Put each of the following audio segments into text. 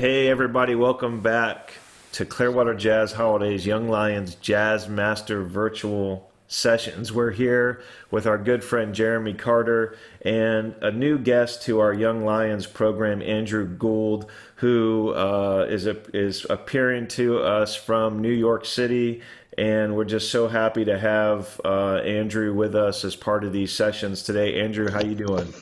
Hey everybody, welcome back to Clearwater Jazz Holiday's Young Lions Jazz Master Virtual Sessions. We're here with our good friend Jeremy Carter and a new guest to our Young Lions program, Andrew Gould, who is appearing to us from New York City. And we're just so happy to have Andrew with us as part of these sessions today. Andrew, how you doing?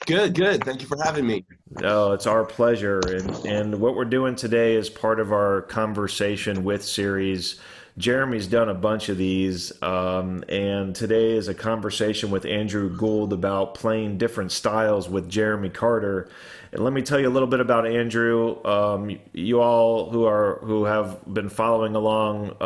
Good. Thank you for having me. Oh, it's our pleasure. And what we're doing today is part of our Conversation With series. Jeremy's done a bunch of these, and today is a conversation with Andrew Gould about playing different styles with Jeremy Carter. And let me tell you a little bit about Andrew. You all who have been following along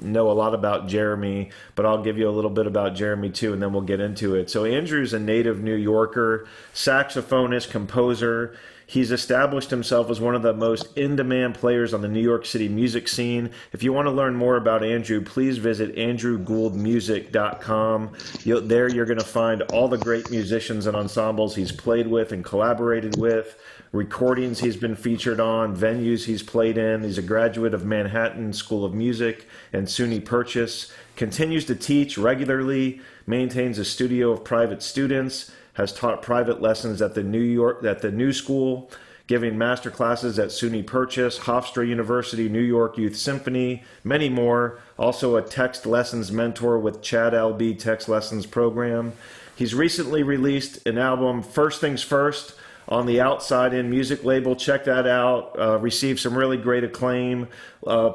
know a lot about Jeremy, but I'll give you a little bit about Jeremy too, and then we'll get into it. So Andrew's a native New Yorker, saxophonist, composer. He's established himself as one of the most in-demand players on the New York City music scene. If you want to learn more about Andrew, please visit andrewgouldmusic.com. There you're going to find all the great musicians and ensembles he's played with and collaborated with, recordings he's been featured on, venues he's played in. He's a graduate of Manhattan School of Music and SUNY Purchase, continues to teach regularly, maintains a studio of private students, has taught private lessons at the New School, giving master classes at SUNY Purchase, Hofstra University, New York Youth Symphony, many more. Also a text lessons mentor with Chad LB Text Lessons Program. He's recently released an album, First Things First, on the Outside In music label. Check that out. Received some really great acclaim.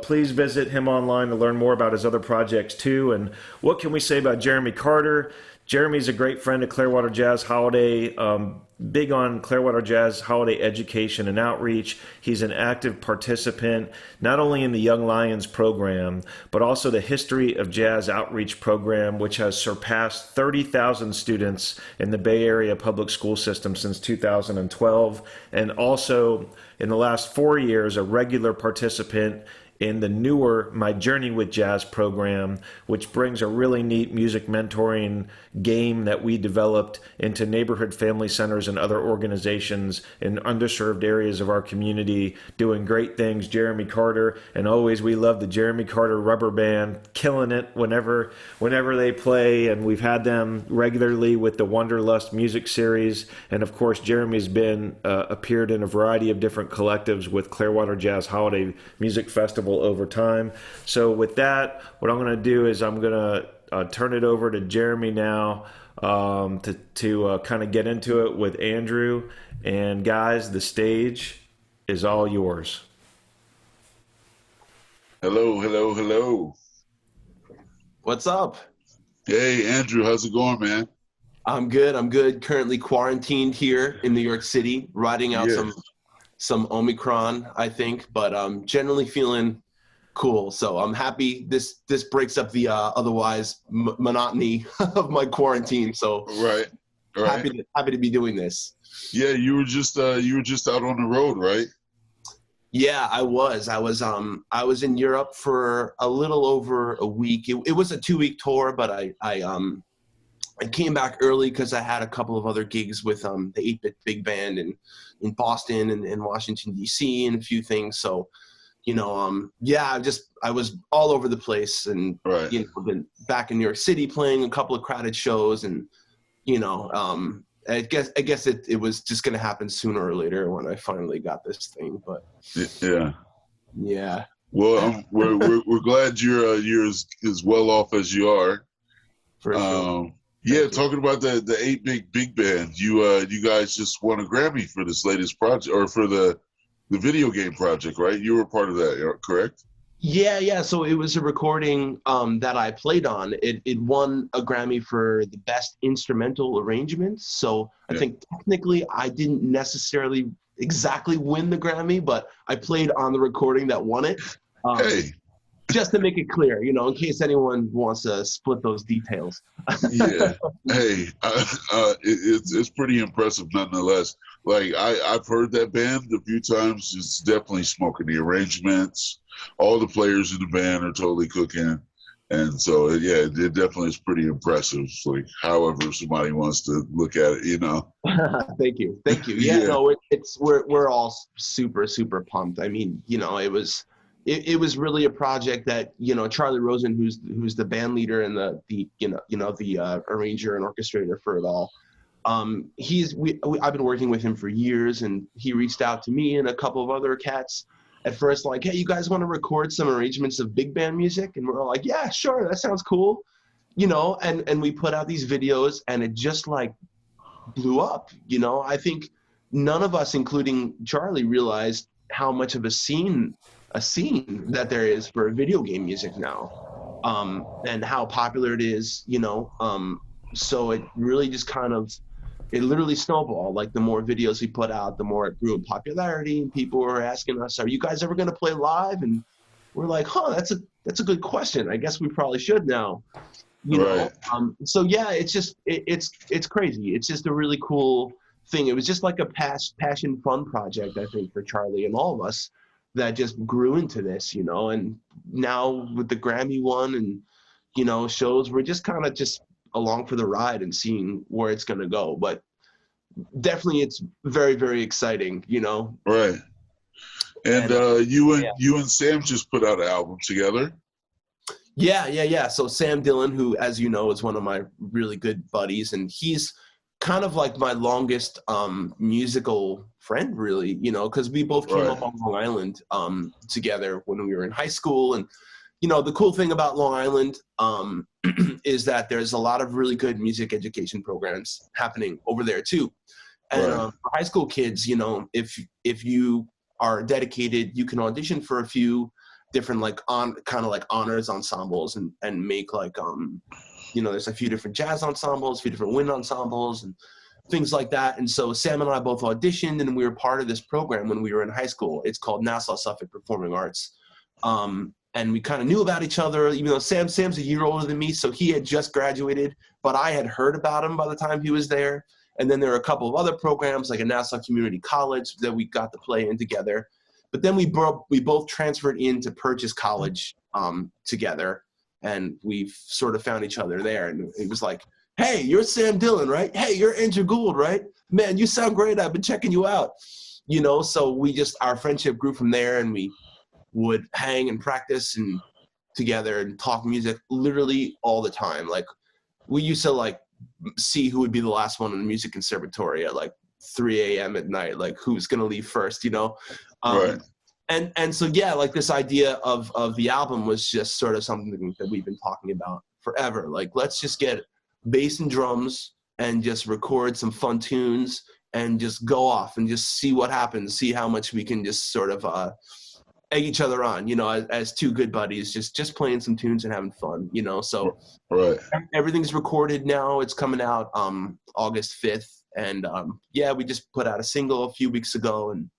Please visit him online to learn more about his other projects too. And what can we say about Jeremy Carter? Jeremy's a great friend of Clearwater Jazz Holiday, big on Clearwater Jazz Holiday education and outreach. He's an active participant, not only in the Young Lions program, but also the History of Jazz Outreach program, which has surpassed 30,000 students in the Bay Area public school system since 2012. And also, in the last 4 years, a regular participant in the newer My Journey with Jazz program, which brings a really neat music mentoring game that we developed into neighborhood family centers and other organizations in underserved areas of our community, doing great things. Jeremy Carter, and always we love the Jeremy Carter Rubber Band, killing it whenever they play, and we've had them regularly with the Wanderlust music series. And of course, Jeremy's been appeared in a variety of different collectives with Clearwater Jazz Holiday Music Festival over time. So with that, what I'm going to do is I'm going to turn it over to Jeremy now to kind of get into it with Andrew. And guys, the stage is all yours. Hello. What's up? Hey, Andrew, how's it going, man? I'm good. Currently quarantined here in New York City, riding out some Omicron, I think, but I'm generally feeling cool. So I'm happy this breaks up the otherwise monotony of my quarantine. So right. Happy to be doing this. Yeah, you were just out on the road, right? Yeah, I was in Europe for a little over a week. It was a 2-week tour, but I came back early because I had a couple of other gigs with the 8-Bit Big Band in Boston and Washington, D.C. and a few things. So, I was all over the place and, been back in New York City playing a couple of crowded shows. And, I guess it was just going to happen sooner or later when I finally got this thing. But yeah. Well, we're glad you're as well off as you are. For sure. Yeah, talking about the 8-Bit Big Band, you guys just won a Grammy for this latest project, or for the video game project, right? You were part of that, correct? Yeah. So it was a recording that I played on. It won a Grammy for the best instrumental arrangement. So I think technically I didn't necessarily exactly win the Grammy, but I played on the recording that won it. Hey. Just to make it clear, in case anyone wants to split those details. Yeah. Hey, it's pretty impressive nonetheless. Like, I've heard that band a few times. It's definitely smoking. The arrangements, all the players in the band are totally cooking. And so, yeah, it definitely is pretty impressive. Like, however somebody wants to look at it, you know. Thank you. Yeah, Yeah, no, we're all super super pumped. I mean, you know, it was really a project that, you know, Charlie Rosen, who's the band leader and the arranger and orchestrator for it all. I've been working with him for years, and he reached out to me and a couple of other cats at first, like, hey, you guys want to record some arrangements of big band music? And we're all like, yeah, sure, that sounds cool, you know. And we put out these videos, and it just like blew up, you know. I think none of us, including Charlie, realized how much of a scene that there is for video game music now, and how popular it is, you know. So it really just kind of, it literally snowballed. Like, the more videos we put out, the more it grew in popularity, and people were asking us, are you guys ever going to play live? And we're like, that's a good question. I guess we probably should now, you know. So yeah, it's just it's crazy. It's just a really cool thing. It was just like a passion fun project, I think, for Charlie and all of us, that just grew into this, you know. And now with the Grammy one and, you know, shows, we're just kind of just along for the ride and seeing where it's going to go. But definitely it's very, very exciting, you know. Right. And you and Sam just put out an album together. Yeah. So Sam Dillon, who, as you know, is one of my really good buddies, and he's kind of like my longest musical friend, really, you know, because we both came up on Long Island together when we were in high school. And, you know, the cool thing about Long Island is that there's a lot of really good music education programs happening over there too. And for high school kids, you know, if you are dedicated, you can audition for a few different like honors ensembles and make like you know, there's a few different jazz ensembles, a few different wind ensembles and things like that. And so Sam and I both auditioned, and we were part of this program when we were in high school. It's called Nassau Suffolk Performing Arts. And we kind of knew about each other, even though Sam's a year older than me, so he had just graduated, but I had heard about him by the time he was there. And then there were a couple of other programs, like a Nassau Community College, that we got to play in together. But then we both transferred into Purchase College together, and we sort of found each other there. And it was like, hey, you're Sam Dillon, right? Hey, you're Andrew Gould, right? Man, you sound great. I've been checking you out. You know, so our friendship grew from there, and we would hang and practice and together and talk music literally all the time. Like, we used to like see who would be the last one in the music conservatory at like 3 a.m. at night, like who's going to leave first, you know? And so, yeah, like this idea of the album was just sort of something that we've been talking about forever. Like, let's just get bass and drums and just record some fun tunes and just go off and just see what happens, see how much we can just sort of egg each other on, you know, as two good buddies, just playing some tunes and having fun, you know. So everything's recorded now. It's coming out August 5th. And yeah, we just put out a single a few weeks ago, and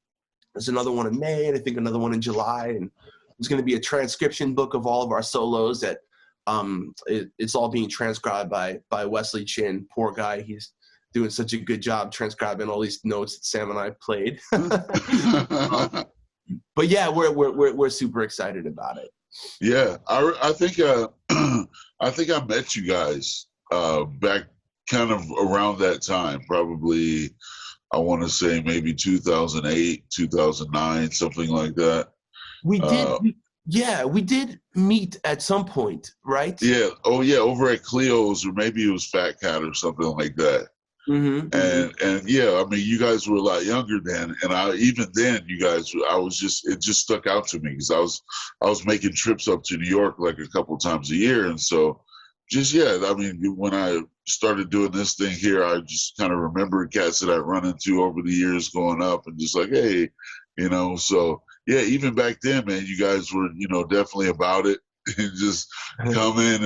there's another one in May, and I think another one in July. And there's going to be a transcription book of all of our solos that it's all being transcribed by Wesley Chin. Poor guy. He's doing such a good job transcribing all these notes that Sam and I played. But yeah, we're super excited about it. Yeah, I think I met you guys back kind of around that time, probably. I want to say maybe 2008, 2009, something like that. We did. We did meet at some point, right? Yeah. Oh yeah, over at Cleo's, or maybe it was Fat Cat or something like that. And yeah, I mean, you guys were a lot younger then, and even then, you guys, it just stuck out to me because I was making trips up to New York like a couple times a year, and so I mean, when I started doing this thing here, I just kind of remembered cats that I'd run into over the years going up, and just like, hey, you know, so yeah, even back then, man, you guys were, you know, definitely about it. And just coming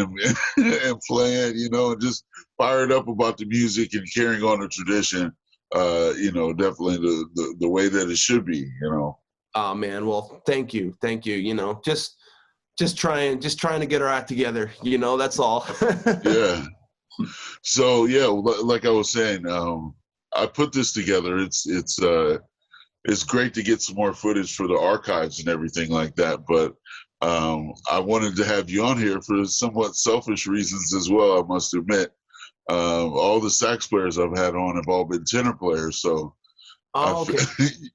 and playing, you know, and just fired up about the music and carrying on the tradition, you know, definitely the way that it should be, you know. Oh man, well, thank you, you know, just trying to get our act together, you know, that's all. Yeah. So yeah, like I was saying, I put this together. It's great to get some more footage for the archives and everything like that, but I wanted to have you on here for somewhat selfish reasons as well, I must admit. All the sax players I've had on have all been tenor players, so Oh, okay.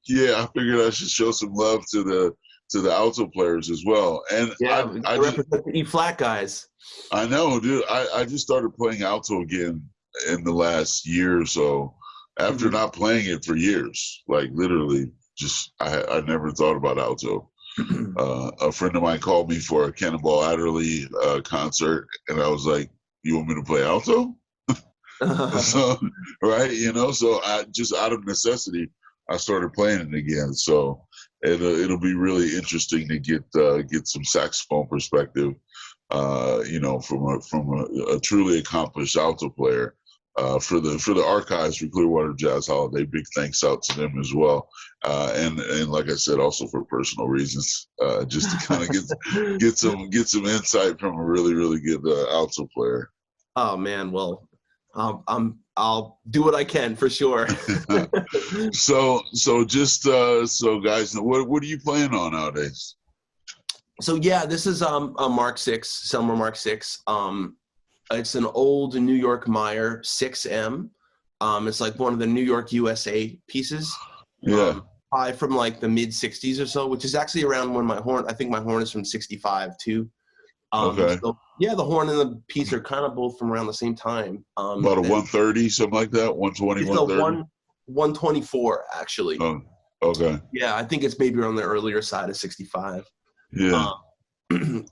yeah, I figured I should show some love to the alto players as well. And Yeah, we represent the E flat guys. I know, dude. I just started playing alto again in the last year or so, after not playing it for years. Like literally, just I never thought about alto. A friend of mine called me for a Cannonball Adderley concert, and I was like, "You want me to play alto?" So, right, so I just out of necessity, I started playing it again. So it'll be really interesting to get some saxophone perspective, from a truly accomplished alto player. For the archives for Clearwater Jazz Holiday, big thanks out to them as well, and like I said, also for personal reasons, just to kind of get some insight from a really really good alto player. Oh man, well, I'll do what I can for sure. So guys, what are you playing on nowadays? So yeah, this is a Mark VI, Selmer Mark VI. It's an old New York Meyer 6M. It's like one of the New York USA pieces. Yeah. Probably from like the mid 60s or so, which is actually around when I think my horn is from 65 too. Okay. So yeah, the horn and the piece are kind of both from around the same time. About a 130, something like that, 120, it's 130? 124 actually. Oh, okay. Yeah, I think it's maybe on the earlier side of 65. Yeah.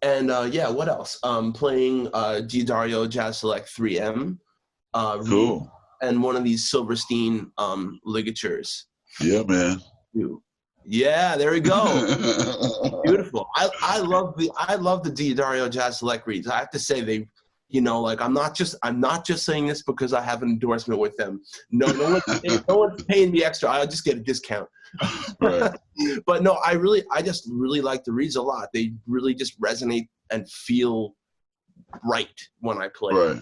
And yeah, what else? Playing D'Addario Jazz Select 3M. Cool. And one of these Silverstein ligatures. Yeah, man. Yeah, there we go. Beautiful. I love the D'Addario Jazz Select reads. I have to say they, like I'm not just saying this because I have an endorsement with them. No one's paying me extra. I'll just get a discount. Right. But no, I just really like the reads a lot. They really just resonate and feel right when I play. Right.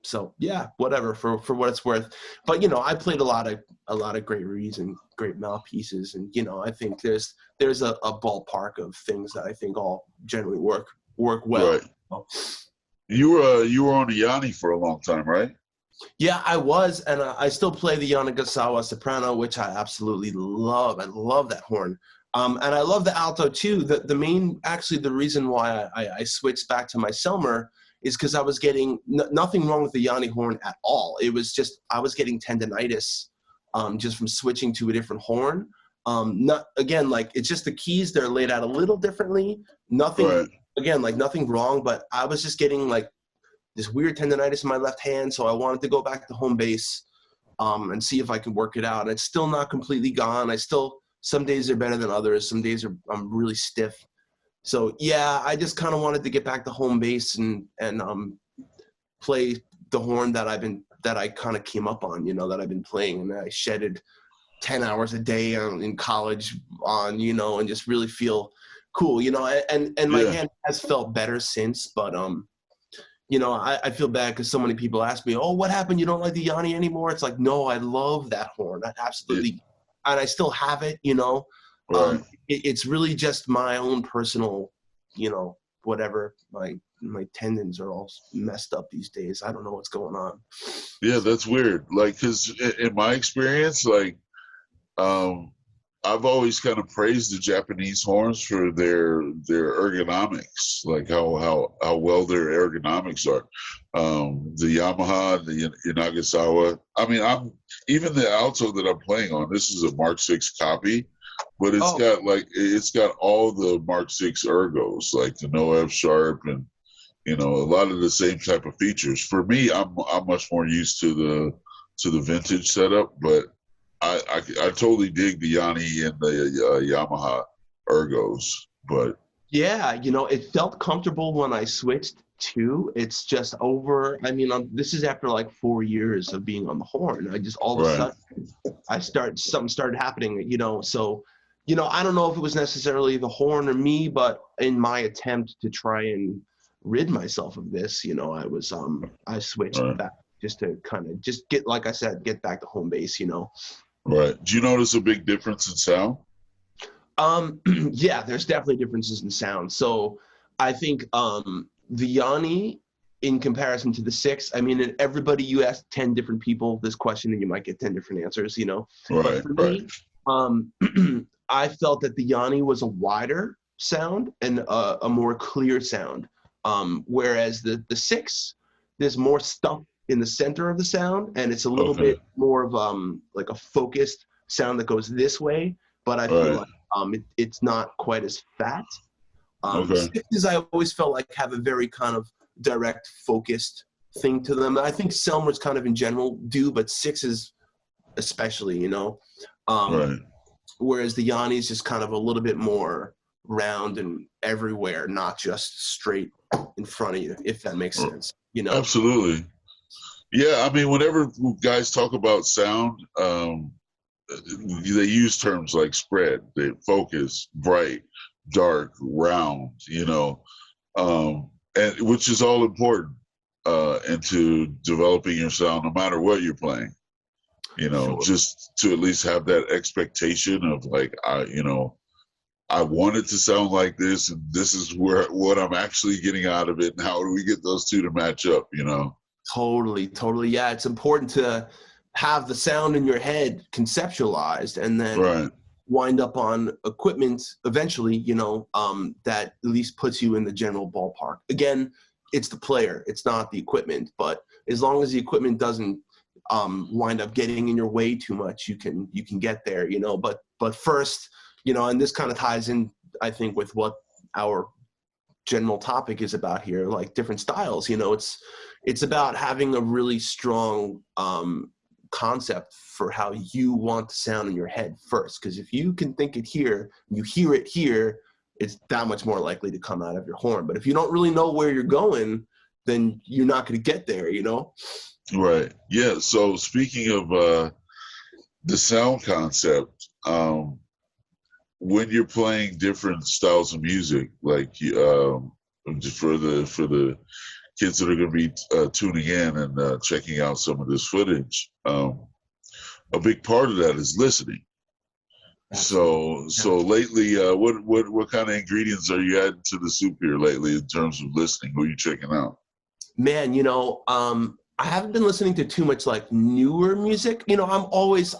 So yeah, whatever for what it's worth. But I played a lot of great reads and great mouthpieces, and I think there's a ballpark of things that I think all generally work well. Right. You were on a Yanni for a long time, right? Yeah, I was, and I still play the Yanagisawa soprano, which I absolutely love. I love that horn, and I love the alto too. The reason why I switched back to my Selmer is because I was getting nothing wrong with the Yanni horn at all. It was just I was getting tendinitis just from switching to a different horn. Not again, like it's just the keys, they're laid out a little differently. Nothing Right. Again, like nothing wrong, but I was just getting like this weird tendinitis in my left hand, so I wanted to go back to home base and see if I could work it out. And it's still not completely gone. Some days are better than others. Some days I'm really stiff. So yeah, I just kind of wanted to get back to home base and play the horn that I kind of came up on, that I've been playing, and I shedded 10 hours a day in college on, and just really feel cool, and my hand has felt better since, but I feel bad because so many people ask me, oh, what happened? You don't like the Yanni anymore? It's like, no, I love that horn. I absolutely, and I still have it, Right. It's really just my own personal, whatever. My tendons are all messed up these days. I don't know what's going on. Yeah, that's weird. Like, because in my experience, like, I've always kind of praised the Japanese horns for their ergonomics, like how well their ergonomics are. The Yamaha, the Yanagisawa. I mean, even the alto that I'm playing on. This is a Mark VI copy, but it's got all the Mark VI ergos, like the no F sharp and a lot of the same type of features. For me, I'm much more used to the vintage setup, but I totally dig the Yanni and the Yamaha ergos, but yeah, it felt comfortable when I switched too. It's just over. I mean, this is after like 4 years of being on the horn. I just all of a sudden something started happening. So I don't know if it was necessarily the horn or me, but in my attempt to try and rid myself of this, I switched back just to kind of just get, like I said, get back to home base. Right. Do you notice a big difference in sound? Yeah, there's definitely differences in sound. So I think the Yanni in comparison to the six, I mean, in everybody, you ask 10 different people this question and you might get 10 different answers, you know. But Right, for right. me, I felt that the Yanni was a wider sound and a more clear sound. Whereas the six, there's more stuff in the center of the sound, and it's a little Okay, bit more of like a focused sound that goes this way. But I feel right. like it's not quite as fat. Okay, Sixes I always felt like have a very kind of direct, focused thing to them. I think Selmers kind of in general do, but sixes especially, you know. Um, right. Whereas the Yanni is just kind of a little bit more round and everywhere, not just straight in front of you, if that makes sense, you know. Absolutely. Yeah, I mean, whenever guys talk about sound, they use terms like spread, they focus, bright, dark, round, you know, and which is all important into developing your sound, no matter what you're playing. You know, Sure. just to at least have that expectation of like, I want it to sound like this, and this is what I'm actually getting out of it, and how do we get those two to match up? You know. Totally, totally. Yeah, it's important to have the sound in your head conceptualized and then Right. wind up on equipment eventually, you know, that at least puts you in the general ballpark. Again, it's the player, it's not the equipment, but as long as the equipment doesn't wind up getting in your way too much, you can get there, you know. But first, you know, and this kind of ties in, I think, with what our general topic is about here, like different styles, you know. It's about having a really strong concept for how you want the sound in your head first, because if you can think it here, you hear it here, it's that much more likely to come out of your horn. But if you don't really know where you're going, then you're not going to get there, you know. Right. Yeah. So speaking of the sound concept, when you're playing different styles of music, like for the kids that are going to be tuning in and checking out some of this footage, a big part of that is listening. So lately, what kind of ingredients are you adding to the soup here lately in terms of listening? Who are you checking out? Man, you know, I haven't been listening to too much like newer music. You know,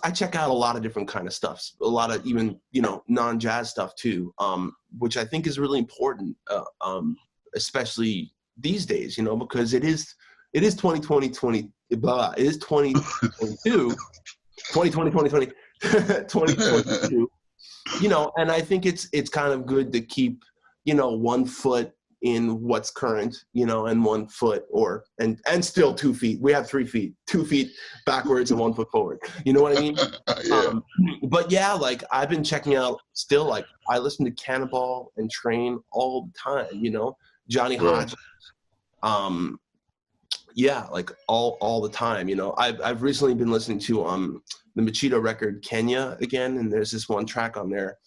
I check out a lot of different kind of stuff, a lot of even, you know, non-jazz stuff too, which I think is really important, especially these days, you know, because it is 2020, it is 2022, 2022, you know, and I think it's kind of good to keep, you know, 1 foot in what's current, you know, and 1 foot and still 2 feet. We have 3 feet, 2 feet backwards and 1 foot forward. You know what I mean? Yeah. But yeah, like I've been checking out still, like I listen to Cannonball and Train all the time, you know, Johnny Right. Hodge. Yeah, like all the time, you know. I've recently been listening to the Machito record Kenya again, and there's this one track on there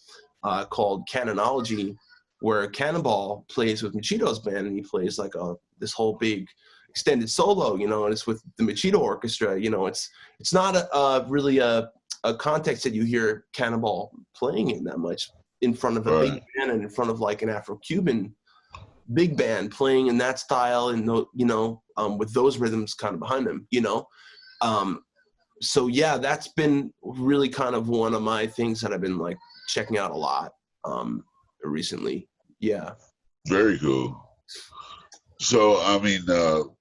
called Canonology, where Cannonball plays with Machito's band, and he plays like this whole big extended solo, you know, and it's with the Machito Orchestra. You know, it's not really a context that you hear Cannonball playing in that much in front of a big band and in front of like an Afro-Cuban big band playing in that style and, you know, with those rhythms kind of behind them, you know. So yeah, that's been really kind of one of my things that I've been like checking out a lot recently. Yeah. Very cool. So I mean,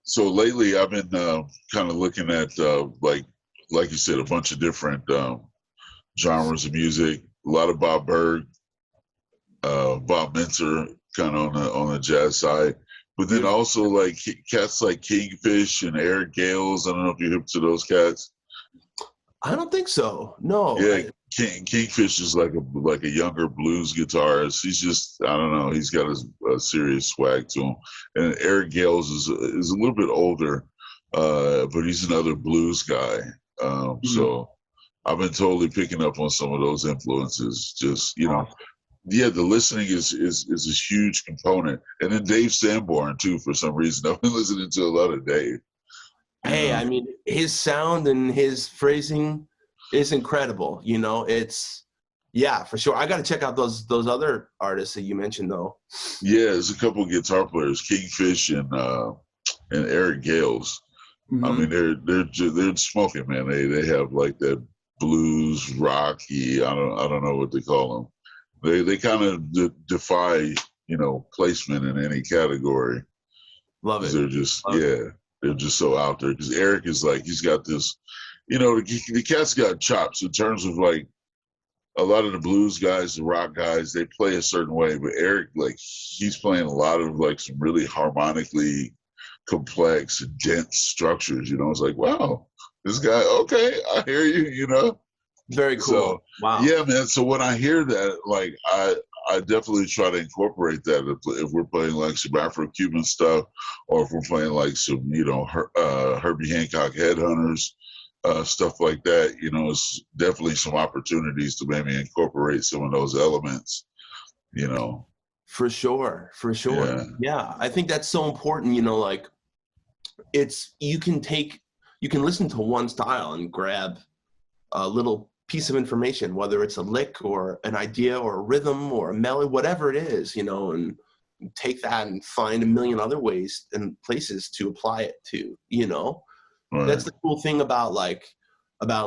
so lately I've been kind of looking at like you said, a bunch of different genres of music. A lot of Bob Berg, Bob Minzer, kind of on the jazz side, but then also like cats like Kingfish and Eric Gales. I don't know if you're hip to those cats. I don't think so. No. Yeah, Kingfish is like a younger blues guitarist. He's just, I don't know. He's got a serious swag to him. And Eric Gales is a little bit older, but he's another blues guy. So I've been totally picking up on some of those influences. Just, you know, yeah, the listening is a huge component. And then Dave Sanborn too, for some reason. I've been listening to a lot of Dave. Hey, I mean, his sound and his phrasing is incredible. You know, it's Yeah, for sure. I got to check out those other artists that you mentioned, though. Yeah, there's a couple of guitar players, Kingfish and Eric Gales. I mean, they're smoking, man. They have like that blues, rocky. I don't know what they call them. They kind of defy, you know, placement in any category. Love it. They're just they're just so out there. Because Eric is like, he's got this, you know, the cat's got chops in terms of like a lot of the blues guys, the rock guys, they play a certain way. But Eric, like, he's playing a lot of like some really harmonically complex, dense structures. You know, it's like, wow, this guy, okay, I hear you, you know. Very cool. So, wow. Yeah, man. So when I hear that, like, I definitely try to incorporate that if we're playing like some Afro-Cuban stuff, or if we're playing like some, you know, Herbie Hancock Headhunters, stuff like that. You know, it's definitely some opportunities to maybe incorporate some of those elements, you know. For sure. Yeah. I think that's so important, you know, like you can listen to one style and grab a little piece of information, whether it's a lick or an idea or a rhythm or a melody, whatever it is, you know, and take that and find a million other ways and places to apply it to, you know. Right. That's the cool thing about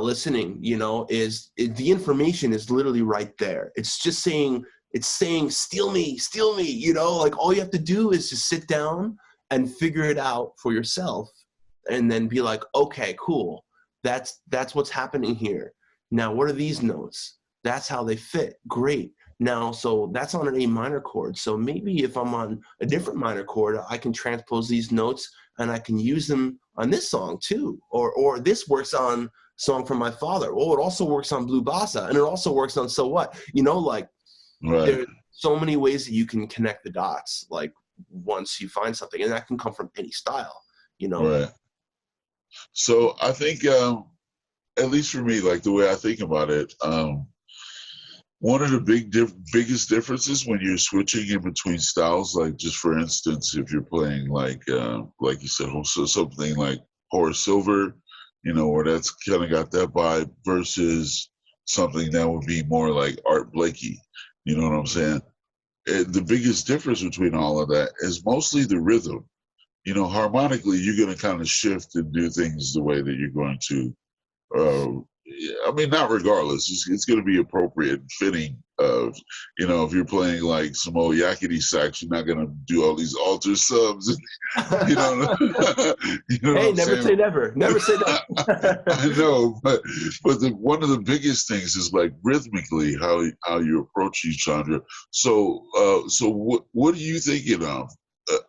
listening, you know, the information is literally right there. It's just saying, steal me, you know, like all you have to do is just sit down and figure it out for yourself and then be like, okay, cool. That's what's happening here. Now, what are these notes? That's how they fit. Great. Now, so that's on an A minor chord. So maybe if I'm on a different minor chord, I can transpose these notes and I can use them on this song too. Or this works on Song from My Father. Oh, it also works on Blue Bossa, and it also works on So What? You know, like there's so many ways that you can connect the dots, like once you find something, and that can come from any style, you know? Right. So I think, at least for me, like the way I think about it, one of the biggest differences when you're switching in between styles, like just for instance, if you're playing like you said, so something like Horace Silver, you know, where that's kind of got that vibe versus something that would be more like Art Blakey, you know what I'm saying? The biggest difference between all of that is mostly the rhythm. You know, harmonically, you're going to kind of shift and do things the way that you're going to. I mean, not regardless. It's going to be appropriate and fitting. You know, if you're playing like some old yakety sax, you're not going to do all these alter subs. You know, hey, never say never. Never say never. I know, but one of the biggest things is like rhythmically how you approach each genre. So what are you thinking of?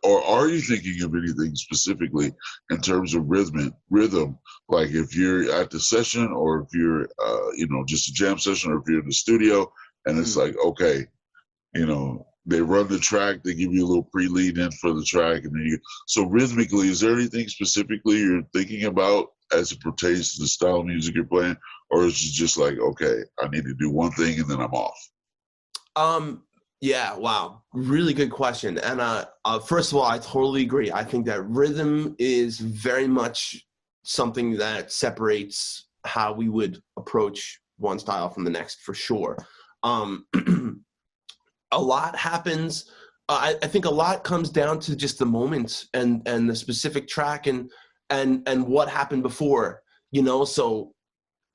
Or are you thinking of anything specifically in terms of rhythm? Like if you're at the session, or if you're, you know, just a jam session, or if you're in the studio, and it's like, okay, you know, they run the track, they give you a little pre-lead in for the track, and then so rhythmically, is there anything specifically you're thinking about as it pertains to the style of music you're playing, or is it just like, okay, I need to do one thing and then I'm off? Yeah, wow. Really good question. And first of all, I totally agree. I think that rhythm is very much something that separates how we would approach one style from the next, for sure. A lot happens. I think a lot comes down to just the moment and the specific track and what happened before, you know? So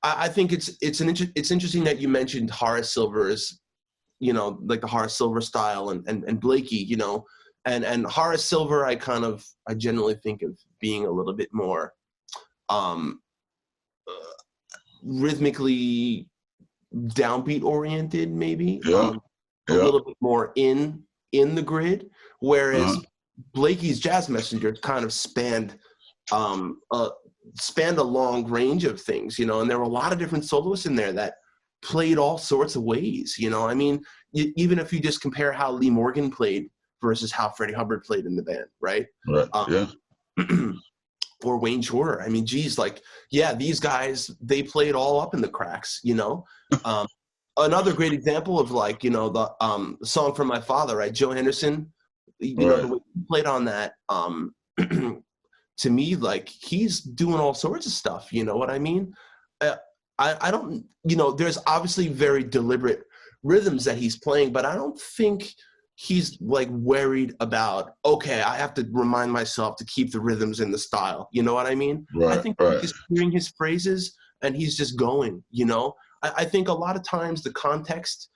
I think it's interesting that you mentioned Horace Silver's, you know, like the Horace Silver style and Blakey, you know, and Horace Silver, I generally think of being a little bit more rhythmically downbeat oriented, maybe. A little bit more in the grid, whereas Blakey's Jazz Messenger kind of spanned a long range of things, you know, and there were a lot of different soloists in there that played all sorts of ways, you know. I mean, even if you just compare how Lee Morgan played versus how Freddie Hubbard played in the band, right? Or Wayne Shorter. I mean, geez, like, yeah, these guys, they played all up in the cracks, you know. Another great example of, like, you know, the Song from My Father, right? Joe Henderson, you know, the way he played on that, to me, like, he's doing all sorts of stuff, you know what I mean? I don't, you know, there's obviously very deliberate rhythms that he's playing, but I don't think he's like worried about, okay, I have to remind myself to keep the rhythms in the style. You know what I mean? I think he's just hearing his phrases and he's just going, you know? I think a lot of times the context,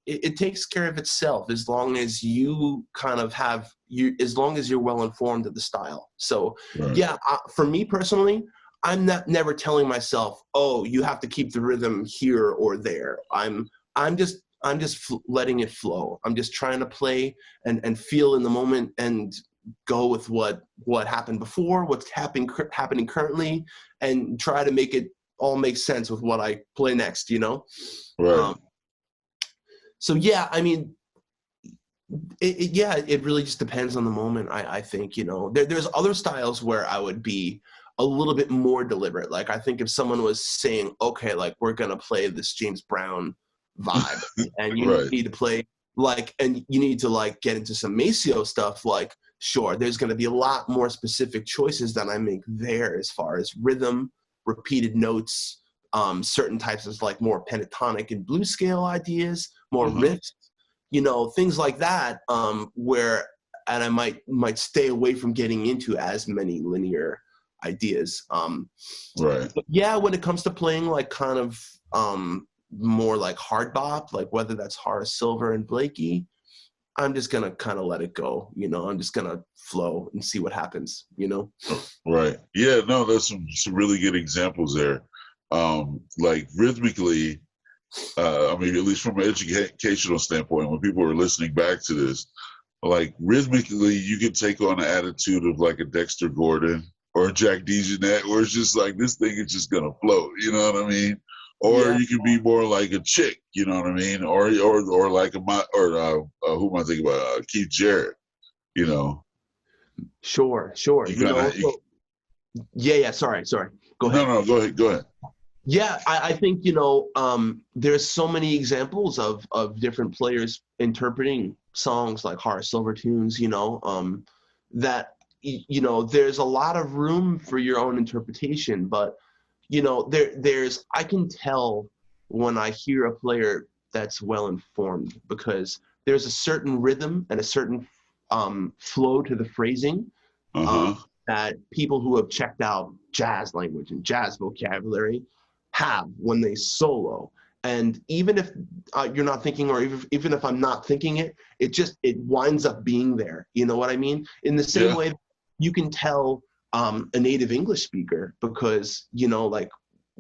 it takes care of itself as long as you kind of have, as long as you're well informed of the style. So yeah, for me personally, I'm never telling myself, oh, you have to keep the rhythm here or there. I'm just letting it flow. I'm just trying to play and feel in the moment and go with what happened before, what's happening currently, and try to make it all make sense with what I play next, you know? Right. So yeah, I mean, it really just depends on the moment. I think, you know, there's other styles where I would be a little bit more deliberate. Like I think if someone was saying, okay, like we're going to play this James Brown vibe and you need to play like, and you need to like get into some Maceo stuff, like, sure, there's going to be a lot more specific choices that I make there as far as rhythm, repeated notes, certain types of like more pentatonic and blues scale ideas, more riffs, you know, things like that, where, and I might stay away from getting into as many linear ideas. But yeah, when it comes to playing like kind of more like hard bop, like whether that's Horace Silver and Blakey, I'm just gonna kind of let it go, you know. I'm just gonna flow and see what happens, you know. Right. Yeah. No, there's some really good examples there. Like rhythmically, I mean, at least from an educational standpoint, when people are listening back to this, like rhythmically, you can take on an attitude of like a Dexter Gordon or a Jack DeJohnette, where it's just like this thing is just gonna float. You know what I mean? Or you can be more like a Chick, you know what I mean? Or like who am I thinking about? Keith Jarrett, you know. Sure. You know, yeah. Sorry. Go ahead. No, go ahead. Yeah, I think, you know, there's so many examples of different players interpreting songs like Horace Silver tunes, you know, that, you know, there's a lot of room for your own interpretation, but you know, I can tell when I hear a player that's well informed, because there's a certain rhythm and a certain flow to the phrasing that people who have checked out jazz language and jazz vocabulary have when they solo. And even if you're not thinking, or even if I'm not thinking it, it winds up being there. You know what I mean? In the same way, you can tell a native English speaker, because, you know, like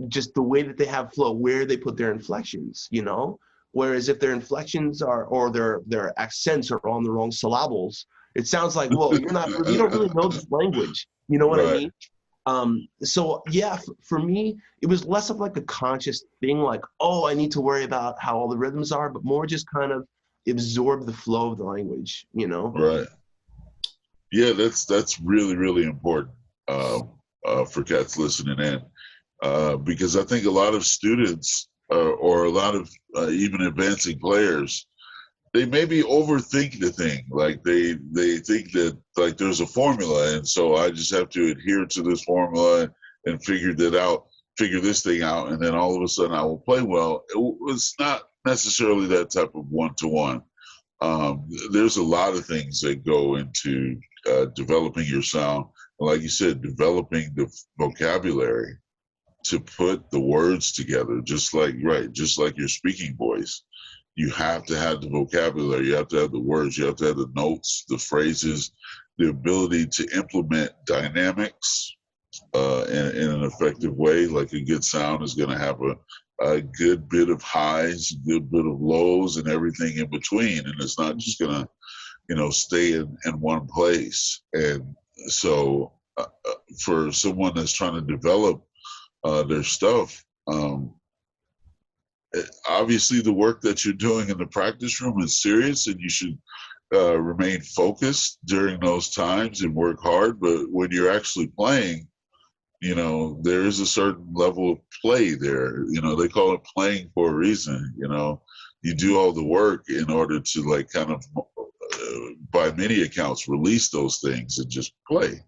just the way that they have flow, where they put their inflections, you know, whereas if their inflections or their accents are on the wrong syllables, it sounds like, well, you don't really know this language. You know what I mean? So yeah, for me, it was less of like a conscious thing, like, oh, I need to worry about how all the rhythms are, but more just kind of absorb the flow of the language, you know? Right. Yeah, that's really, really important for cats listening in, because I think a lot of students or a lot of even advancing players, they maybe overthink the thing. Like they think that like there's a formula, and so I just have to adhere to this formula and figure this thing out, and then all of a sudden I will play well. It's not necessarily that type of one-to-one. There's a lot of things that go into developing your sound. And like you said, developing the vocabulary to put the words together, just like your speaking voice. You have to have the vocabulary, you have to have the words, you have to have the notes, the phrases, the ability to implement dynamics in an effective way. Like a good sound is going to have a good bit of highs, a good bit of lows, and everything in between. And it's not just going to, you know, stay in one place. And so for someone that's trying to develop their stuff, obviously the work that you're doing in the practice room is serious, and you should remain focused during those times and work hard. But when you're actually playing, you know, there is a certain level of play there. You know, they call it playing for a reason. You know, you do all the work in order to like kind of, by many accounts, release those things and just play.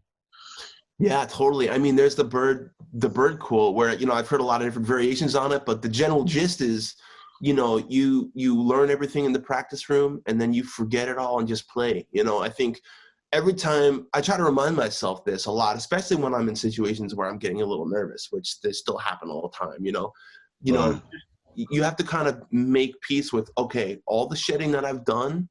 Yeah, totally. I mean, there's the bird quote where, you know, I've heard a lot of different variations on it, but the general gist is, you know, you learn everything in the practice room and then you forget it all and just play. You know, I think every time I try to remind myself this a lot, especially when I'm in situations where I'm getting a little nervous, which they still happen all the time, you know, you have to kind of make peace with, okay, all the shedding that I've done,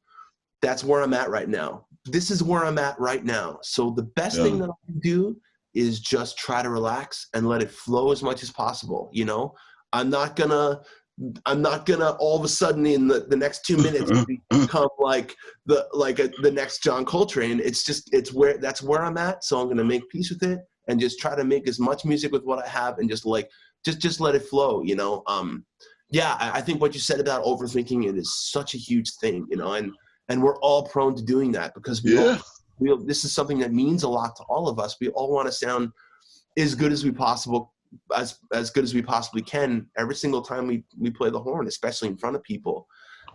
that's where I'm at right now. This is where I'm at right now. So the best thing that I can do is just try to relax and let it flow as much as possible. You know, I'm not gonna all of a sudden in the next 2 minutes become like the next John Coltrane. That's where I'm at. So I'm gonna make peace with it and just try to make as much music with what I have and just let it flow. You know, I think what you said about overthinking it is such a huge thing. You know, and we're all prone to doing that because this is something that means a lot to all of us. We all want to sound as good as we possibly can every single time we play the horn, especially in front of people,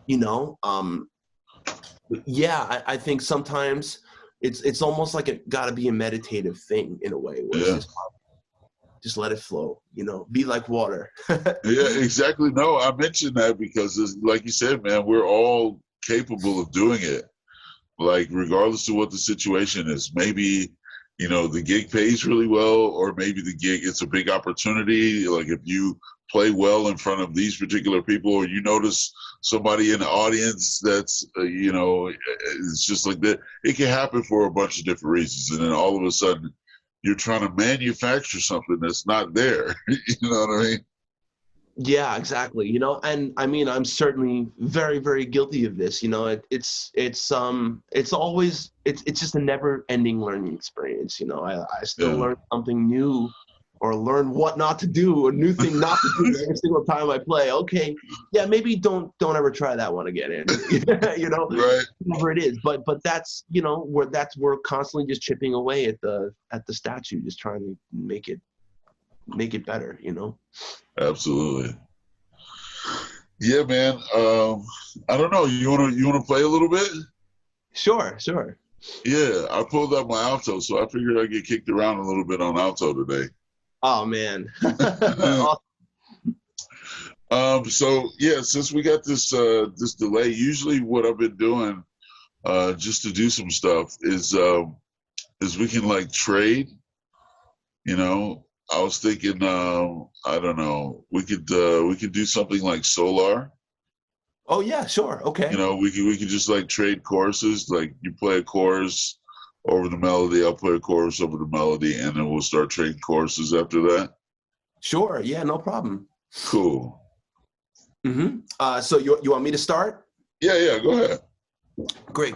you know? I think sometimes it's almost like it gotta be a meditative thing in a way where it's just let it flow, you know, be like water. Yeah, exactly. No, I mentioned that because like you said, man, we're all capable of doing it. Like, regardless of what the situation is, maybe, you know, the gig pays really well, or maybe the gig, it's a big opportunity. Like if you play well in front of these particular people, or you notice somebody in the audience that's, you know, it's just like that. It can happen for a bunch of different reasons. And then all of a sudden you're trying to manufacture something that's not there. You know what I mean? Yeah, exactly. You know, and I mean, I'm certainly very, very guilty of this. You know, it's just a never ending learning experience. You know, I still learn something new or learn what not to do, a new thing not to do every single time I play. Okay. Yeah. Maybe don't ever try that one again, Andrew. You know, right. Whatever it is, but that's, you know, we're constantly just chipping away at the statue, just trying to make it better, you know? Absolutely. Yeah, man. I don't know. You wanna play a little bit? Sure. Yeah, I pulled up my alto, so I figured I'd get kicked around a little bit on alto today. Oh man. So yeah, since we got this delay, usually what I've been doing, just to do some stuff is we can like trade, you know. I was thinking, I don't know, we could do something like Solar. Oh yeah, sure, okay. You know, we could just like trade choruses. Like you play a chorus over the melody, I'll play a chorus over the melody, and then we'll start trading choruses after that. Sure, yeah, no problem. Cool. Mm-hmm. So you want me to start? Yeah, go ahead. Great.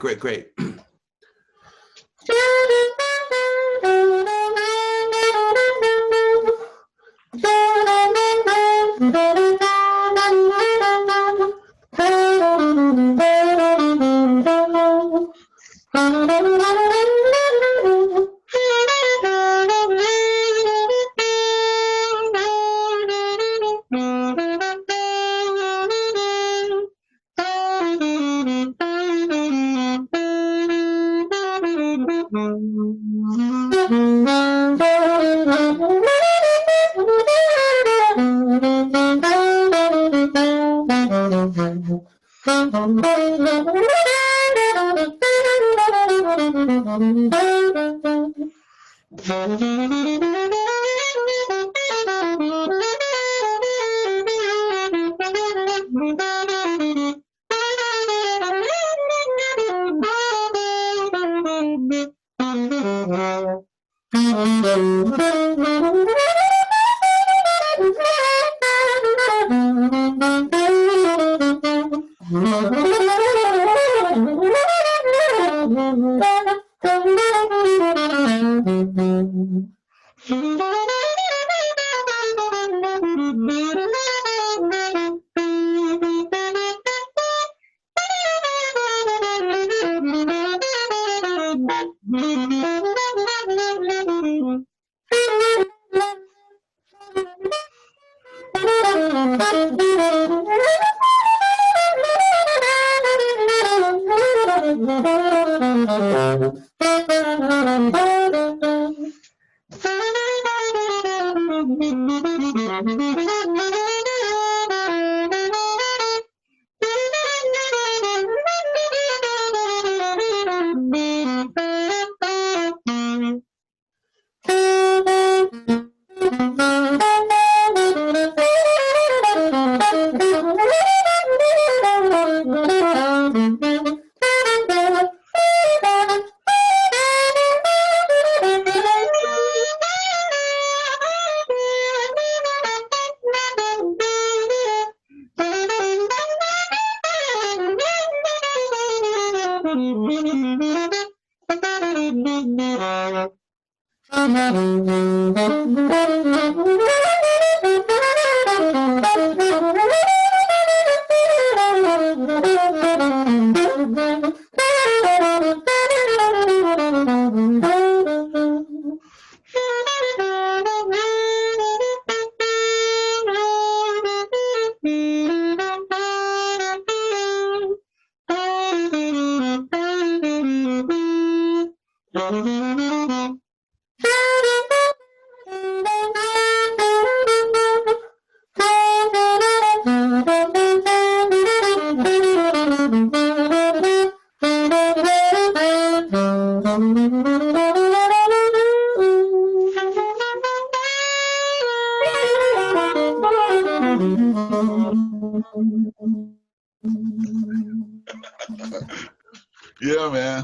Yeah, man.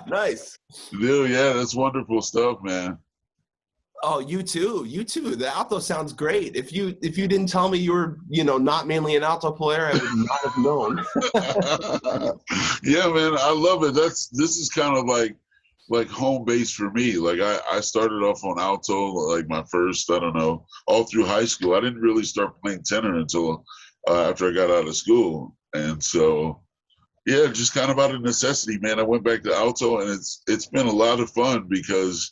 Nice. Dude, yeah, that's wonderful stuff, man. Oh, you too. You too. The alto sounds great. If you didn't tell me you were, not mainly an alto player, I would not have known. Yeah, man, I love it. This is kind of like home base for me. Like I started off on alto, like my first, I don't know, all through high school. I didn't really start playing tenor until after I got out of school. And so, yeah, just kind of out of necessity, man. I went back to alto, and it's been a lot of fun because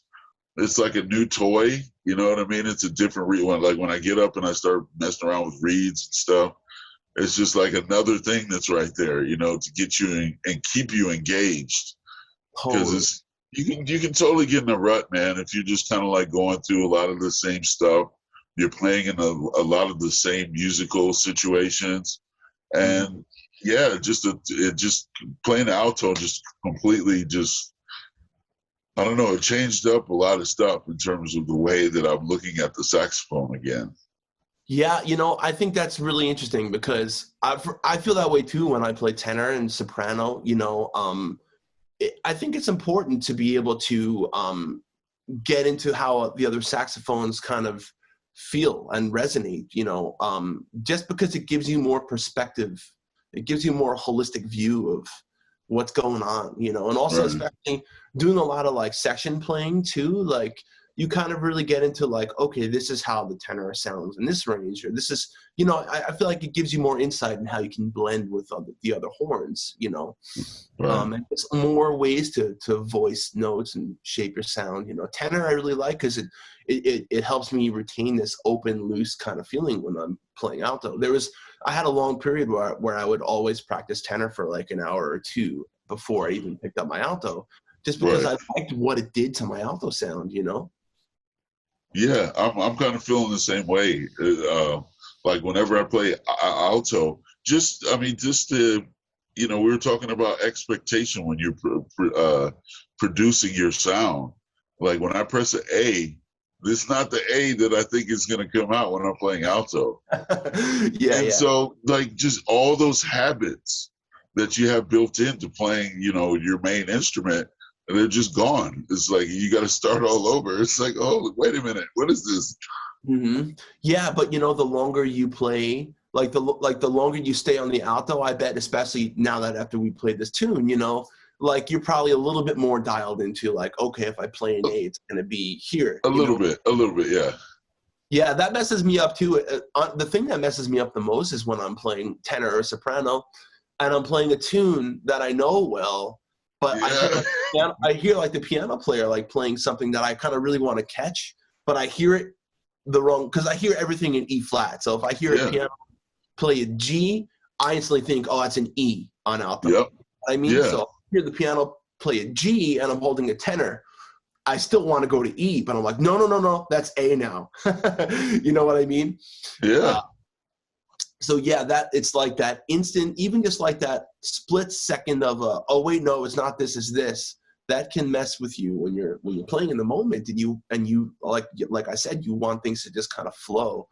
it's like a new toy. You know what I mean? It's a different reed. Like when I get up and I start messing around with reeds and stuff, it's just like another thing that's right there, to get you and keep you engaged. Because you can totally get in a rut, man, if you're just kind of like going through a lot of the same stuff. You're playing in a lot of the same musical situations, and yeah, just playing alto just completely I don't know, it changed up a lot of stuff in terms of the way that I'm looking at the saxophone again. Yeah, I think that's really interesting because I feel that way too when I play tenor and soprano. I think it's important to be able to get into how the other saxophones kind of feel and resonate, just because it gives you more perspective. It gives you a more holistic view of what's going on, and also Right. especially doing a lot of like section playing too, like you kind of really get into like, okay, this is how the tenor sounds in this range, or this is, I feel like it gives you more insight in how you can blend with the other horns, Right. and it's more ways to voice notes and shape your sound. Tenor I really like because it helps me retain this open, loose kind of feeling when I'm playing alto. I had a long period where I would always practice tenor for like an hour or two before I even picked up my alto, just because Right. I liked what it did to my alto sound, Yeah, I'm kind of feeling the same way. Like whenever I play alto, we were talking about expectation when you're producing your sound. Like when I press an A, this is not the A that I think is going to come out when I'm playing alto. Yeah. So like just all those habits that you have built into playing, your main instrument, they're just gone. It's like you got to start all over. It's like, oh, wait a minute, what is this? Mm-hmm. Yeah, but the longer you play, like the longer you stay on the alto, I bet, especially now that after we played this tune, like you're probably a little bit more dialed into like, okay, if I play an A, it's gonna be here. A little bit, yeah. Yeah, that messes me up too. The thing that messes me up the most is when I'm playing tenor or soprano, and I'm playing a tune that I know well, but Yeah. I hear like the piano player like playing something that I kind of really want to catch, but I hear it the wrong, because I hear everything in E flat. So if I hear a piano play a G, I instantly think, oh, that's an E on alto. Yep. I mean, Yeah. so if I hear the piano play a G and I'm holding a tenor, I still want to go to E, but I'm like, no, that's A now. You know what I mean? Yeah. So yeah, that it's like that instant, even just like that split second of oh wait, no, it's not this, it's this. that can mess with you when you're playing in the moment, and you like I said, you want things to just kind of flow,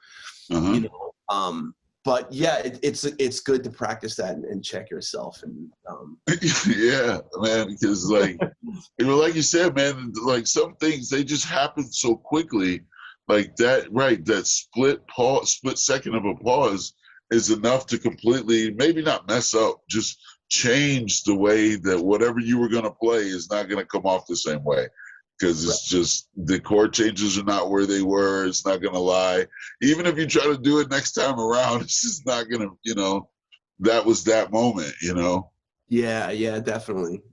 you know. But yeah, it's good to practice that and check yourself. And yeah, man, because like like you said, man, like some things they just happen so quickly, like that. Right, that split second of a pause is enough to completely, maybe not mess up, just change the way that whatever you were going to play is not going to come off the same way, because it's just the chord changes are not where they were. It's not going to lie. Even if you try to do it next time around, it's just not going to, you know, that was that moment, you know? Yeah, definitely.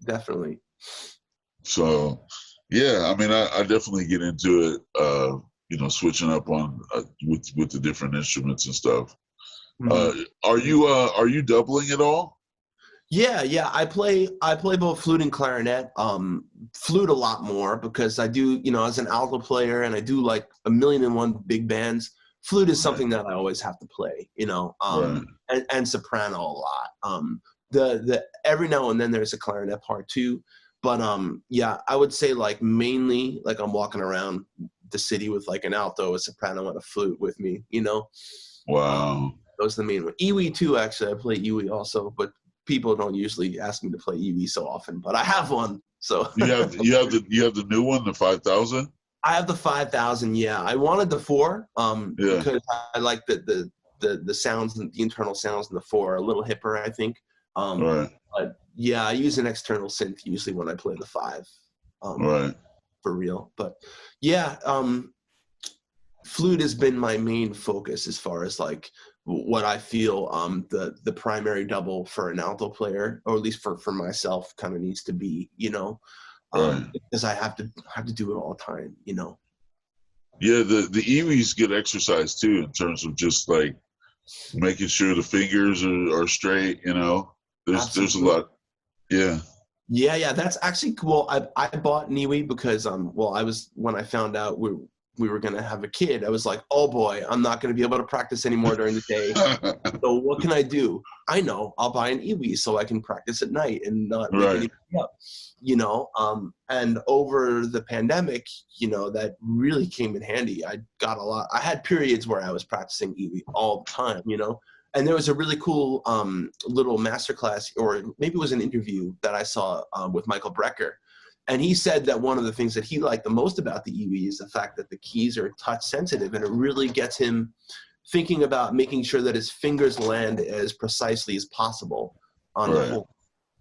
So, yeah, I mean, I definitely get into it, you know, switching up on with the different instruments and stuff. Are you doubling at all? Yeah. I play both flute and clarinet. Flute a lot more because I do, you know, as an alto player, and I do like 1,000,001 big bands. Flute is something that I always have to play, you know, and soprano a lot. The every now and then there's a clarinet part too, but yeah, I would say like mainly like I'm walking around the city with like an alto, a soprano, and a flute with me, you know. Wow. Those are the main one. Iwi too, actually. I play Iwi also, but people don't usually ask me to play Iwi so often. But I have one. So you have the new one, the 5,000. I have the 5,000. Yeah, I wanted the 4 because I like the sounds and the internal sounds in the 4 are a little hipper, I think. But yeah, I use an external synth usually when I play the 5. For real. But yeah, flute has been my main focus as far as like what I feel the primary double for an alto player, or at least for myself, kind of needs to be, you know, because I have to do it all the time, you know. Yeah, the Iwis get exercise too in terms of just like making sure the fingers are straight, you know. There's a lot. Yeah, that's actually cool. I bought an Iwi because when I found out we were going to have a kid, I was like, oh boy, I'm not going to be able to practice anymore during the day. So what can I do? I know, I'll buy an Iwi so I can practice at night and not wake anybody up, you know? And over the pandemic, you know, that really came in handy. I had periods where I was practicing Iwi all the time, you know? And there was a really cool little masterclass, or maybe it was an interview that I saw with Michael Brecker. And he said that one of the things that he liked the most about the Iwi is the fact that the keys are touch sensitive, and it really gets him thinking about making sure that his fingers land as precisely as possible on the whole.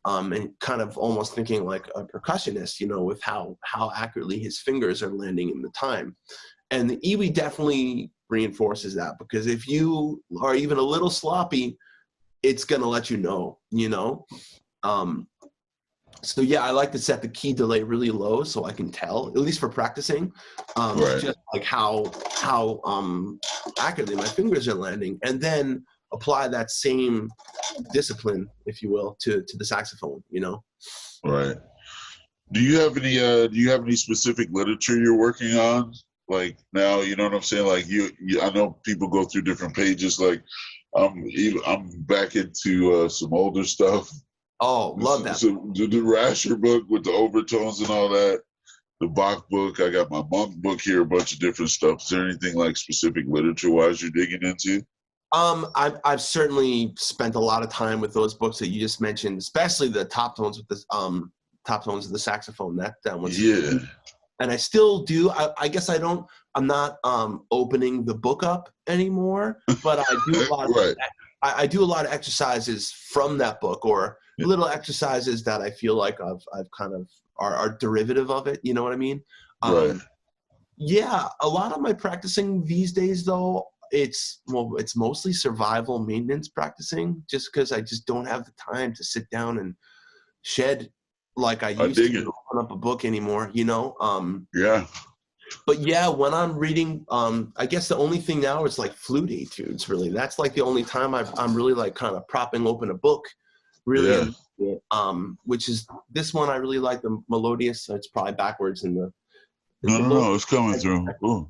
And kind of almost thinking like a percussionist, you know, with how accurately his fingers are landing in the time. And the Iwi definitely reinforces that, because if you are even a little sloppy, it's going to let you know, you know. So yeah, I like to set the key delay really low so I can tell, at least for practicing, just like how accurately my fingers are landing, and then apply that same discipline, if you will, to the saxophone, you know. Right. Do you have any specific literature you're working on? Like now, you know what I'm saying? Like you I know people go through different pages. Like I'm back into some older stuff. Oh, love that. So the Rasher book with the overtones and all that, the Bach book. I got my Monk book here, a bunch of different stuff. Is there anything like specific literature-wise you're digging into? I've certainly spent a lot of time with those books that you just mentioned, especially the top tones with the top tones of the saxophone. That was and I still do. I guess I'm not opening the book up anymore, but I do a lot of I do a lot of exercises from that book, or little exercises that I feel like I've kind of are derivative of it. You know what I mean? Yeah, a lot of my practicing these days, though, it's mostly survival maintenance practicing, just because I just don't have the time to sit down and shed like I used to open up a book anymore, you know? But yeah, when I'm reading, I guess the only thing now is like flute etudes, really. That's like the only time I'm really like kind of propping open a book, really. Which is this one I really like, the Melodious. So it's probably backwards in the. No, it's coming through. Ooh.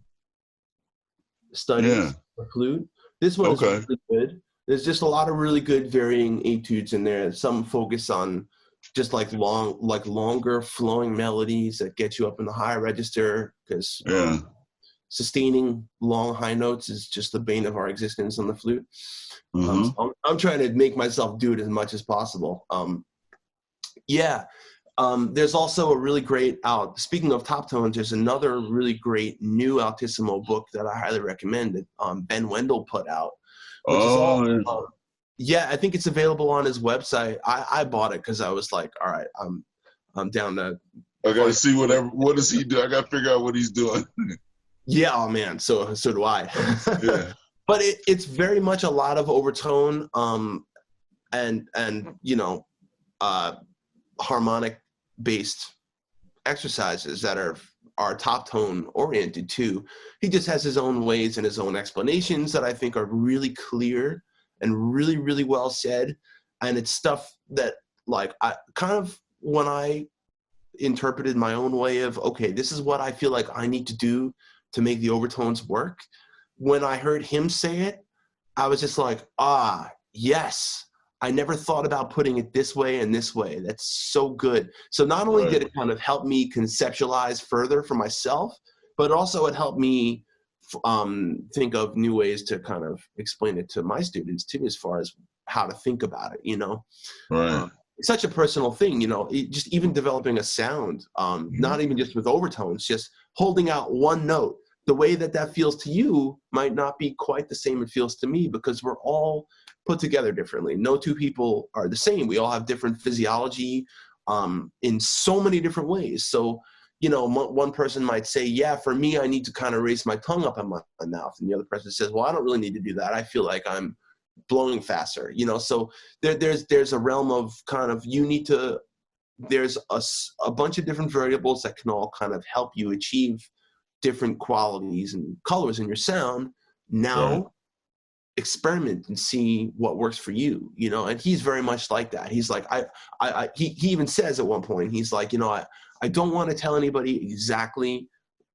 Studies for flute. This one is really good. There's just a lot of really good varying etudes in there. Some focus on just like longer flowing melodies that get you up in the higher register, because sustaining long high notes is just the bane of our existence on the flute. So I'm trying to make myself do it as much as possible. There's also a really great speaking of top tones, there's another really great new altissimo book that I highly recommend that Ben Wendell put out, which is all I think it's available on his website. I bought it because I was like, all right, I'm down to. I gotta see what does he do? I gotta figure out what he's doing. Yeah, oh man, so do I. Yeah. But it's very much a lot of overtone, and harmonic based exercises that are top tone oriented too. He just has his own ways and his own explanations that I think are really clear and really, really well said. And it's stuff that, like, I kind of, when I interpreted my own way of, okay, this is what I feel like I need to do to make the overtones work. When I heard him say it, I was just like, yes, I never thought about putting it this way and this way. That's so good. So not only did it kind of help me conceptualize further for myself, but also it helped me think of new ways to kind of explain it to my students too, as far as how to think about it, it's such a personal thing, just even developing a sound, not even just with overtones, just holding out one note. The way that feels to you might not be quite the same it feels to me, because we're all put together differently. No two people are the same. We all have different physiology in so many different ways. So, one person might say, yeah, for me, I need to kind of raise my tongue up in my mouth. And the other person says, well, I don't really need to do that. I feel like I'm blowing faster, so there's a realm of kind of, there's a bunch of different variables that can all kind of help you achieve different qualities and colors in your sound. Now experiment and see what works for you, and he's very much like that. He's like, he even says at one point, he's like, I don't want to tell anybody exactly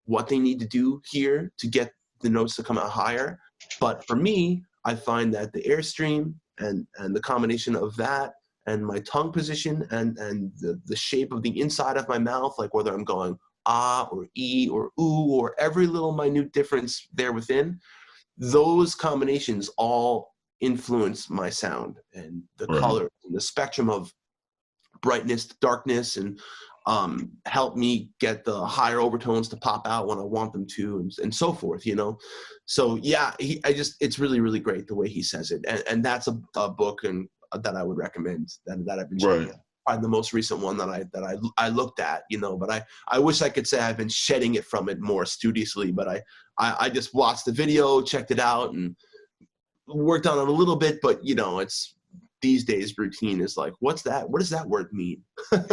what they need to do here to get the notes to come out higher. But for me, I find that the airstream and the combination of that and my tongue position and the shape of the inside of my mouth, like whether I'm going ah or e or ooh or every little minute difference there within, those combinations all influence my sound and the color and the spectrum of brightness to darkness, and help me get the higher overtones to pop out when I want them to, and so forth, So it's really, really great the way he says it. And that's a book that I would recommend that I've been checking out. Probably the most recent one that I looked at, but I wish I could say I've been shedding it from it more studiously, but I just watched the video, checked it out, and worked on it a little bit, but it's these days routine is like, what's that? What does that word mean?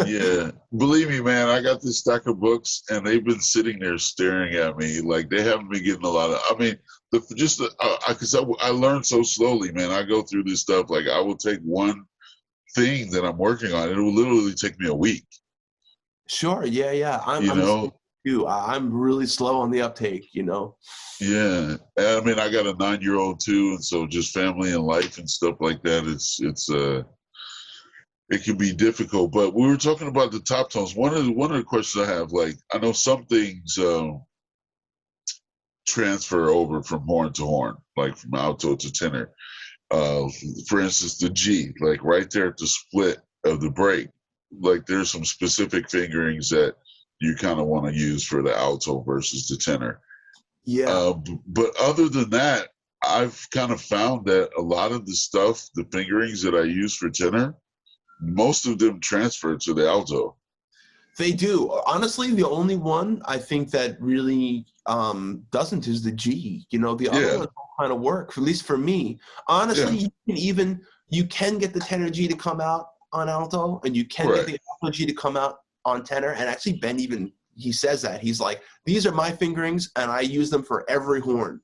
Yeah, believe me, man, I got this stack of books and they've been sitting there staring at me. Like, they haven't been getting a lot of, because I learned so slowly, man. I go through this stuff, like I will take one thing that I'm working on, it will literally take me a week. Sure. Yeah. I'm really slow on the uptake, Yeah. I got a 9-year-old too, and so just family and life and stuff like that, it can be difficult. But we were talking about the top tones. One of the questions I have, like, I know some things transfer over from horn to horn, like from alto to tenor. For instance, the G, like right there at the split of the break, like there's some specific fingerings that you kind of want to use for the alto versus the tenor. Yeah. But other than that, I've kind of found that a lot of the stuff, the fingerings that I use for tenor, most of them transfer to the alto. They do. Honestly, the only one I think that really doesn't is the G. The other ones kind of work, at least for me. Honestly, you can get the tenor G to come out on alto, and you can get the alto G to come out on tenor. And actually, Ben he says that. He's like, these are my fingerings, and I use them for every horn.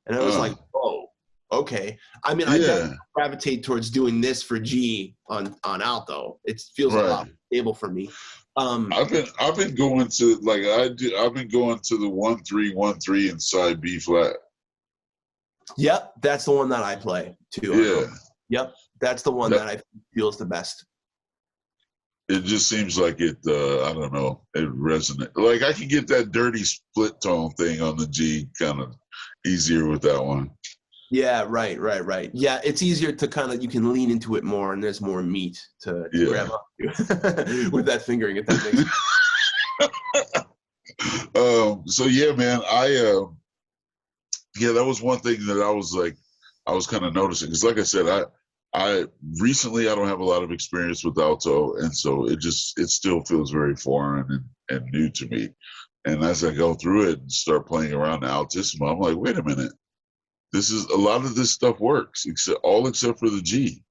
And I was like, oh, okay. I definitely gravitate towards doing this for G on alto. It feels a lot more stable for me. I've been going to, like, I've been going to the 1-3-1-3 inside B flat. Yep, that's the one that I play too. Yeah. Yep, that's the one that I feel is the best. it just seems like it. I don't know. It resonates. Like I can get that dirty split tone thing on the G kind of easier with that one. Yeah, right. Yeah, it's easier to kind of, you can lean into it more, and there's more meat to grab up to with that fingering, if that makes sense. So yeah, man, that was one thing that I was kind of noticing, because like I said, I recently I don't have a lot of experience with alto, and so it still feels very foreign and new to me. And as I go through it and start playing around the altissimo, I'm like, wait a minute, a lot of this stuff works, except for the G.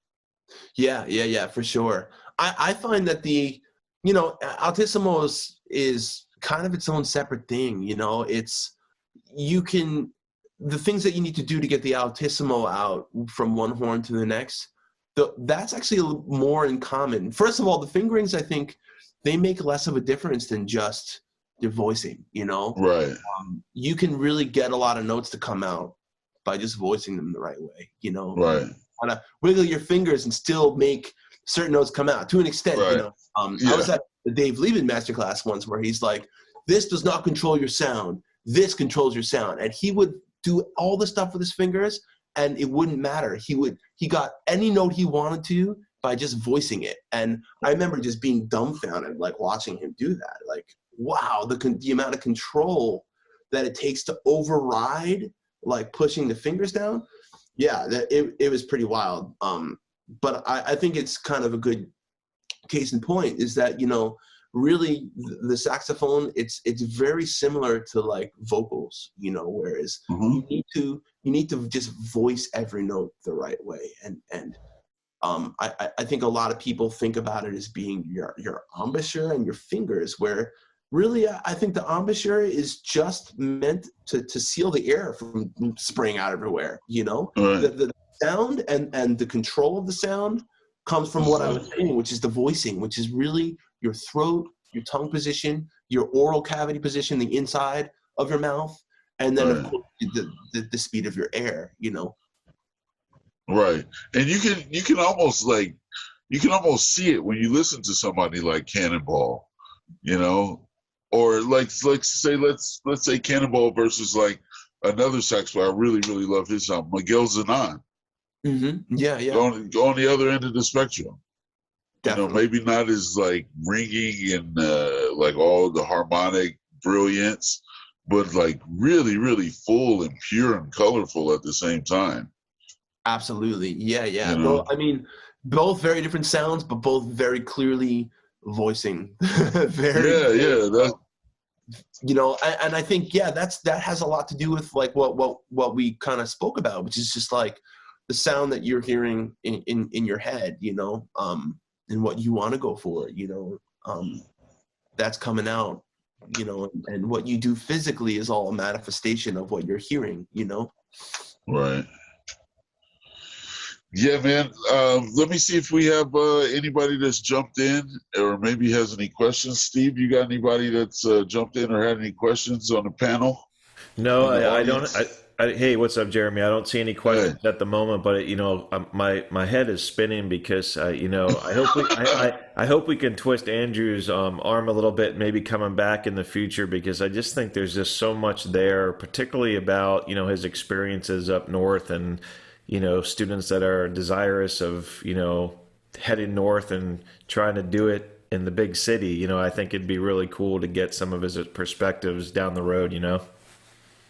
Yeah, for sure. I find that altissimo is kind of its own separate thing. The things that you need to do to get the altissimo out from one horn to the next, that's actually more in common. First of all, the fingerings, I think, they make less of a difference than just your voicing, Right. You can really get a lot of notes to come out by just voicing them the right way, Right. Kind of wiggle your fingers and still make certain notes come out to an extent, Right. I was at the Dave Lieben masterclass once where he's like, this does not control your sound. This controls your sound. And he would do all the stuff with his fingers and it wouldn't matter. He got any note he wanted to by just voicing it. And I remember just being dumbfounded, like watching him do that. Like, wow, the amount of control that it takes to override, like pushing the fingers down. Yeah, it was pretty wild. But I think it's kind of a good case in point is that, really the saxophone, it's very similar to like vocals, whereas you need to just voice every note the right way. And I think a lot of people think about it as being your embouchure and your fingers, where really I think the embouchure is just meant to seal the air from spraying out everywhere, Right. The sound and the control of the sound comes from what I was saying, which is the voicing, which is really your throat, your tongue position, your oral cavity position, the inside of your mouth, and then of course the speed of your air, Right. And you can almost see it when you listen to somebody like Cannonball, or let's say Cannonball versus like another saxophone. I really, really love his sound, Miguel Zanon. Mm-hmm. Yeah. On the other end of the spectrum. Definitely. Maybe not as like ringing and like all the harmonic brilliance, but like really, really full and pure and colorful at the same time. Absolutely. Yeah. Well, I mean, both very different sounds, but both very clearly voicing. That, and I think, that has a lot to do with like what we kind of spoke about, which is just like the sound that you're hearing in your head, and what you want to go for, that's coming out, and what you do physically is all a manifestation of what you're hearing, Right. Yeah, man. Let me see if we have anybody that's jumped in or maybe has any questions. Steve, you got anybody that's jumped in or had any questions on the panel? No, I don't. Hey, what's up, Jeremy? I don't see any questions at the moment, but my head is spinning because I hope we can twist Andrew's arm a little bit, maybe coming back in the future, because I just think there's just so much there, particularly about his experiences up north and students that are desirous of heading north and trying to do it in the big city. I think it'd be really cool to get some of his perspectives down the road.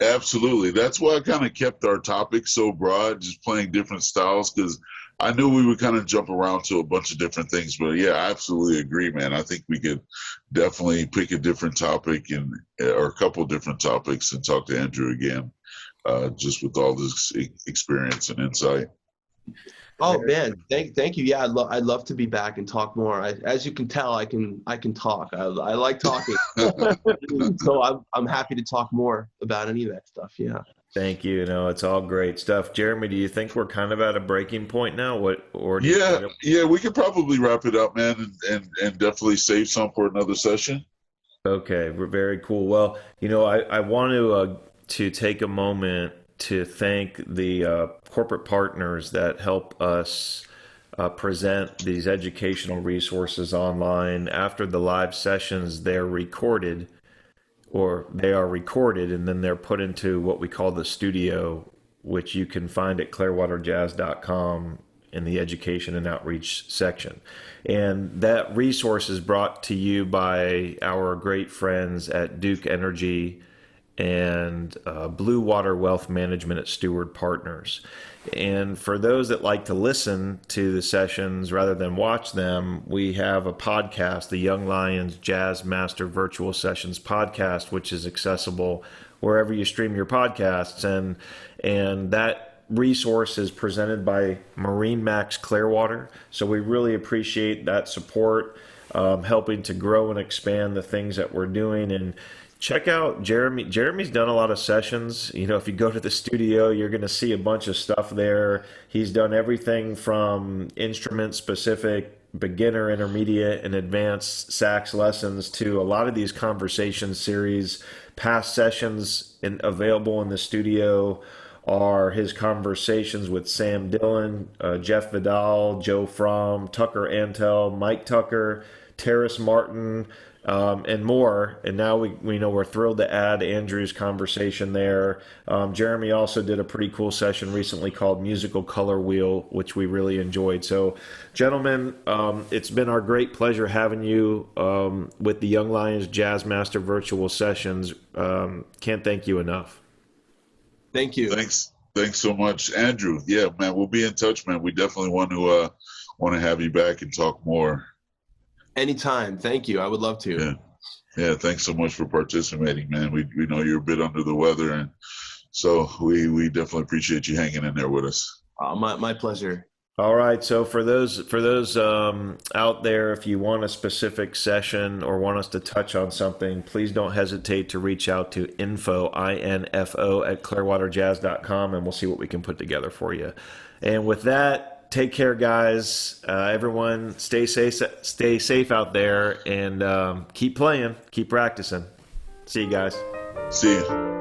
Absolutely. That's why I kind of kept our topic so broad, just playing different styles, because I knew we would kind of jump around to a bunch of different things. But yeah, I absolutely agree, man. I think we could definitely pick a different topic or a couple different topics and talk to Andrew again, just with all this experience and insight. Oh man, thank you. Yeah, I'd love to be back and talk more. As you can tell, I can talk. I like talking, so I'm happy to talk more about any of that stuff. Yeah. Thank you. It's all great stuff. Jeremy, do you think we're kind of at a breaking point now? Yeah, we could probably wrap it up, man, and definitely save some for another session. Okay, we're very cool. Well, I want to take a moment to thank the corporate partners that help us present these educational resources online. After the live sessions, they are recorded, and then they're put into what we call the studio, which you can find at clearwaterjazz.com in the education and outreach section. And that resource is brought to you by our great friends at Duke Energy and Blue Water Wealth Management at Steward Partners. And for those that like to listen to the sessions rather than watch them, we have a podcast, the Young Lions Jazz Master Virtual Sessions podcast, which is accessible wherever you stream your podcasts. And that resource is presented by Marine Max Clearwater. So we really appreciate that support, helping to grow and expand the things that we're doing. And check out Jeremy. Jeremy's done a lot of sessions. You know, if you go to the studio, you're going to see a bunch of stuff there. He's done everything from instrument-specific, beginner, intermediate, and advanced sax lessons to a lot of these conversation series. Past sessions available in the studio are his conversations with Sam Dillon, Jeff Vidal, Joe Fromm, Tucker Antel, Mike Tucker, Terrace Martin, and more. And now we know we're thrilled to add Andrew's conversation there. Jeremy also did a pretty cool session recently called Musical Color Wheel, which we really enjoyed. So, gentlemen, it's been our great pleasure having you with the Young Lions Jazz Master Virtual Sessions. Can't thank you enough. Thank you. Thanks so much, Andrew. Yeah, man, we'll be in touch, man. We definitely want to have you back and talk more. Anytime. Thank you. I would love to. Yeah. Thanks so much for participating, man. We know you're a bit under the weather, and so we definitely appreciate you hanging in there with us. My pleasure. All right. So for those out there, if you want a specific session or want us to touch on something, please don't hesitate to reach out to info at clearwaterjazz.com, and we'll see what we can put together for you. And with that, take care, guys. Everyone, stay safe out there, and keep playing, keep practicing. See you guys. See you.